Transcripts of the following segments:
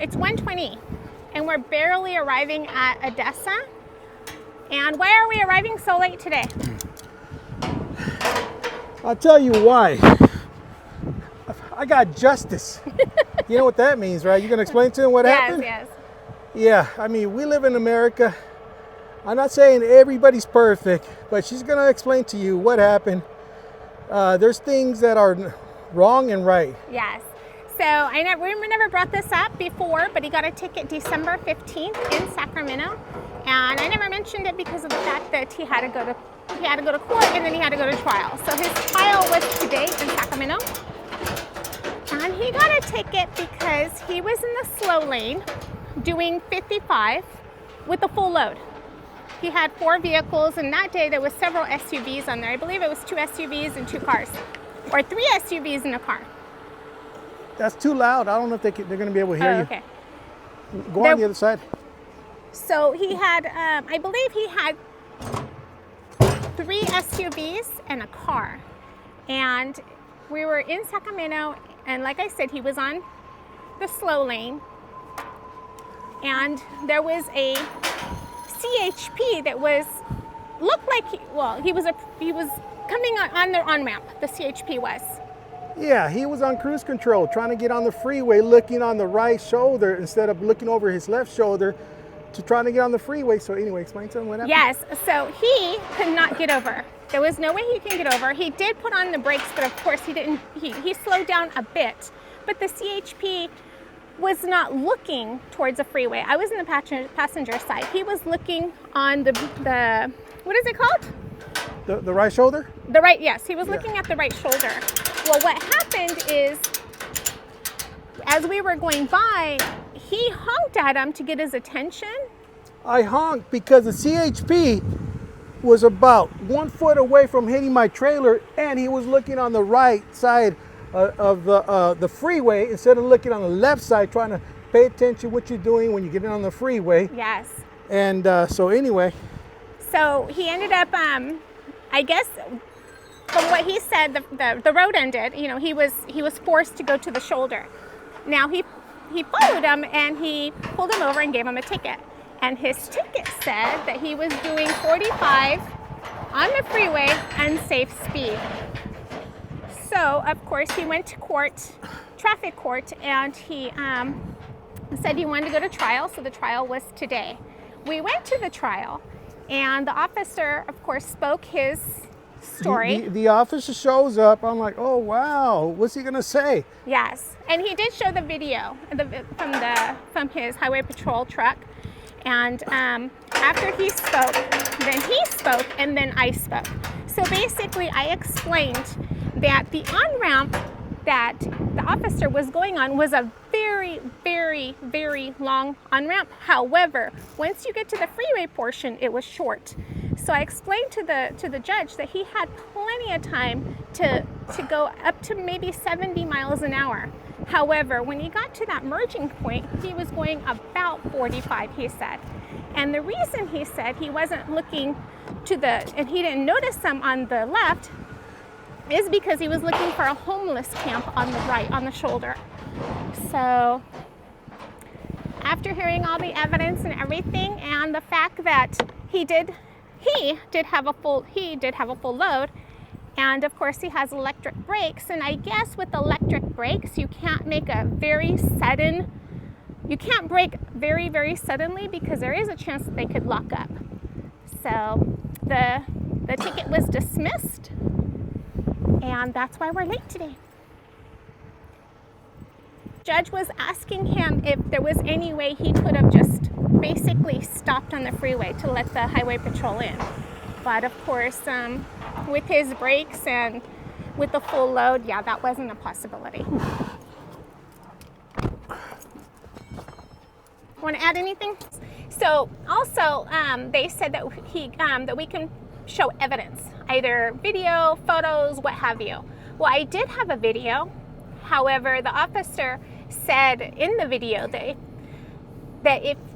It's 1:20, and we're barely arriving at Odessa. And why are we arriving so late today? I'll tell you why. I got justice. You know what that means, right? You're going to explain to him what happened? Yes. Yeah, I mean, we live in America. I'm not saying everybody's perfect, but she's going to explain to you what happened. There's things that are wrong and right. Yes. So we never brought this up before, but he got a ticket December 15th in Sacramento, and I never mentioned it because of the fact that he had to go to court and then he had to go to trial. So his trial was today in Sacramento, and he got a ticket because he was in the slow lane doing 55 with a full load. He had 4 vehicles, and that day there was several SUVs on there. I believe it was 2 SUVs and 2 cars, or 3 SUVs and a car. That's too loud. I don't know if they're going to be able to hear you. Okay. Go on the other side. So he had, I believe he had 3 SUVs and a car. And we were in Sacramento, and like I said, he was on the slow lane. And there was a CHP that looked like he was coming on their on-ramp. The CHP was. Yeah, he was on cruise control, trying to get on the freeway, looking on the right shoulder instead of looking over his left shoulder to trying to get on the freeway. So anyway, explain to him what happened. Yes, so he could not get over. There was no way he can get over. He did put on the brakes, but of course he didn't. He slowed down a bit, but the CHP was not looking towards the freeway. I was in the passenger side. He was looking on the what is it called? The right shoulder? Yes, he was looking at the right shoulder. Well, what happened is, as we were going by, he honked at him to get his attention. I honked because the CHP was about 1 foot away from hitting my trailer, and he was looking on the right side of the freeway instead of looking on the left side, trying to pay attention what you're doing when you get in on the freeway. Yes. And so anyway. So he ended up, I guess, from what he said, the road ended. You know, he was forced to go to the shoulder. Now he followed him, and he pulled him over and gave him a ticket. And his ticket said that he was doing 45 on the freeway, unsafe speed. So of course he went to court, traffic court, and he said he wanted to go to trial. So the trial was today. We went to the trial, and the officer, of course, spoke his story. The officer shows up. I'm like, oh wow, what's he gonna say? Yes, and he did show the video from his highway patrol truck. And after he spoke, and then I spoke. So basically, I explained that the on-ramp that the officer was going on was a very, very, very long on-ramp. However, once you get to the freeway portion, it was short. So I explained to the judge that he had plenty of time to go up to maybe 70 miles an hour. However, when he got to that merging point, he was going about 45, he said. And the reason he said he wasn't looking and he didn't notice them on the left, is because he was looking for a homeless camp on the right, on the shoulder. So after hearing all the evidence and everything, and the fact that he did have a full load, and of course he has electric brakes, and I guess with electric brakes you can't make you can't brake very, very suddenly, because there is a chance that they could lock up. So the ticket was dismissed, and that's why we're late today. Judge was asking him if there was any way he could have just basically stopped on the freeway to let the highway patrol in. But of course, with his brakes and with the full load, yeah, that wasn't a possibility. Want to add anything? So also, they said that that we can show evidence, either video, photos, what have you. Well, I did have a video. However, the officer said in the video that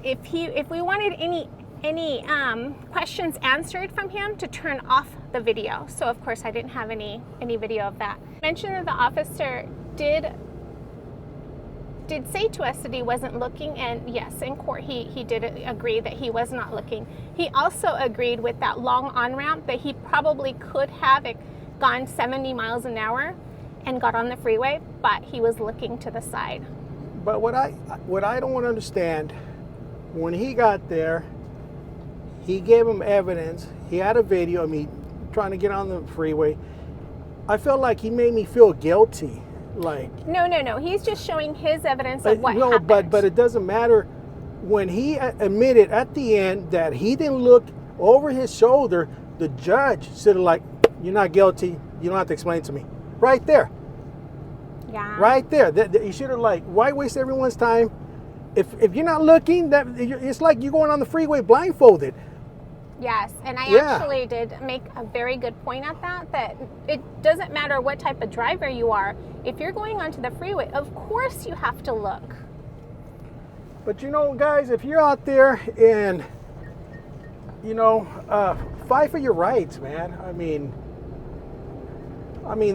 if we wanted any questions answered from him, to turn off the video. So of course I didn't have any video of that. I mentioned that the officer did did say to us that he wasn't looking, and yes, in court he did agree that he was not looking. He also agreed with that long on-ramp that he probably could have gone 70 miles an hour and got on the freeway, but he was looking to the side. But what I don't understand, when he got there, he gave him evidence. He had a video of me trying to get on the freeway. I felt like he made me feel guilty. Like no, he's just showing his evidence of what no, happened. but it doesn't matter. When he admitted at the end that he didn't look over his shoulder, the judge said, like, you're not guilty. You don't have to explain to me. Right there. Yeah. Right there. You should have, like, why waste everyone's time? If you're not looking, it's like you're going on the freeway blindfolded. Yes, and I actually did make a very good point at that it doesn't matter what type of driver you are. If you're going onto the freeway, of course you have to look. But you know, guys, if you're out there and, you know, fight for your rights, man. I mean,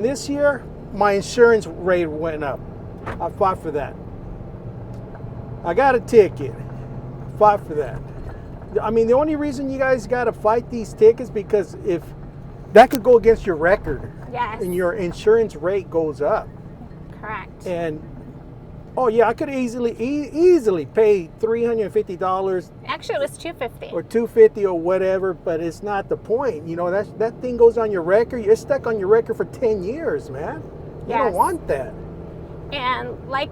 this year, my insurance rate went up. I fought for that. I got a ticket. I fought for that. I mean, the only reason you guys got to fight these tickets because if that could go against your record. Yes. And your insurance rate goes up. Correct. And oh yeah, I could easily pay $350. Actually, it was $250 or $250 or whatever, but it's not the point. You know, that thing goes on your record. You're stuck on your record for 10 years, man. You don't want that. And like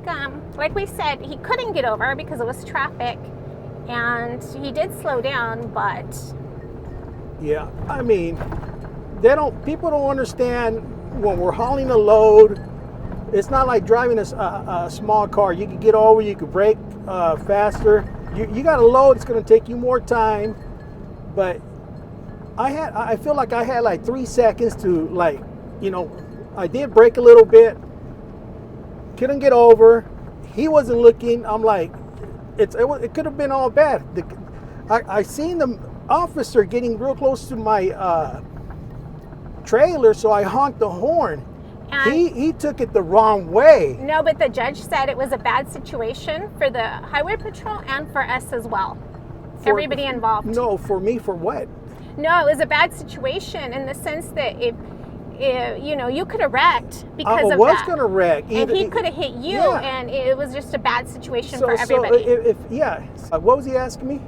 we said, he couldn't get over because it was traffic. And he did slow down, but yeah, I mean, people don't understand when we're hauling a load. It's not like driving a small car. You can get over, you can brake faster. You got a load, it's going to take you more time. But I feel like I had like 3 seconds to, like, you know, I did brake a little bit, couldn't get over. He wasn't looking. I'm like, it could have been all bad. I seen the officer getting real close to my trailer, so I honked the horn. He took it the wrong way. No, but the judge said it was a bad situation for the highway patrol and for us as well. Everybody involved. No, for me, for what? No, it was a bad situation in the sense that if you know, you could have wrecked because of that. I was going to wreck. And he could have hit you, and it was just a bad situation for everybody. What was he asking me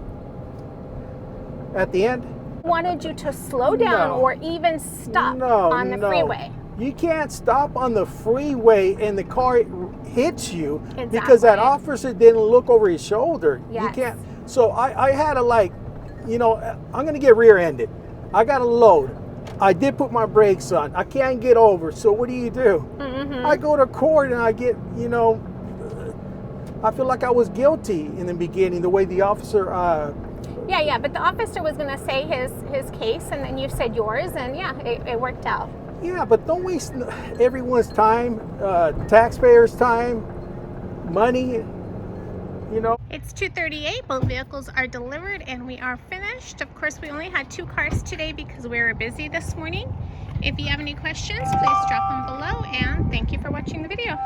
at the end? Wanted you to slow down or even stop on the freeway. You can't stop on the freeway and the car hits you because that officer didn't look over his shoulder. Yes. You can't. So I had to, like, you know, I'm going to get rear-ended. I got a load. I did put my brakes on. I can't get over. So what do? Mm-hmm. I go to court and I get, you know, I feel like I was guilty in the beginning, the way the officer... Yeah, but the officer was going to say his case, and then you said yours, and it worked out. Yeah, but don't waste everyone's time, taxpayers' time, money, you know. It's 2:38. Both vehicles are delivered, and we are finished. Of course, we only had 2 cars today because we were busy this morning. If you have any questions, please drop them below, and thank you for watching the video.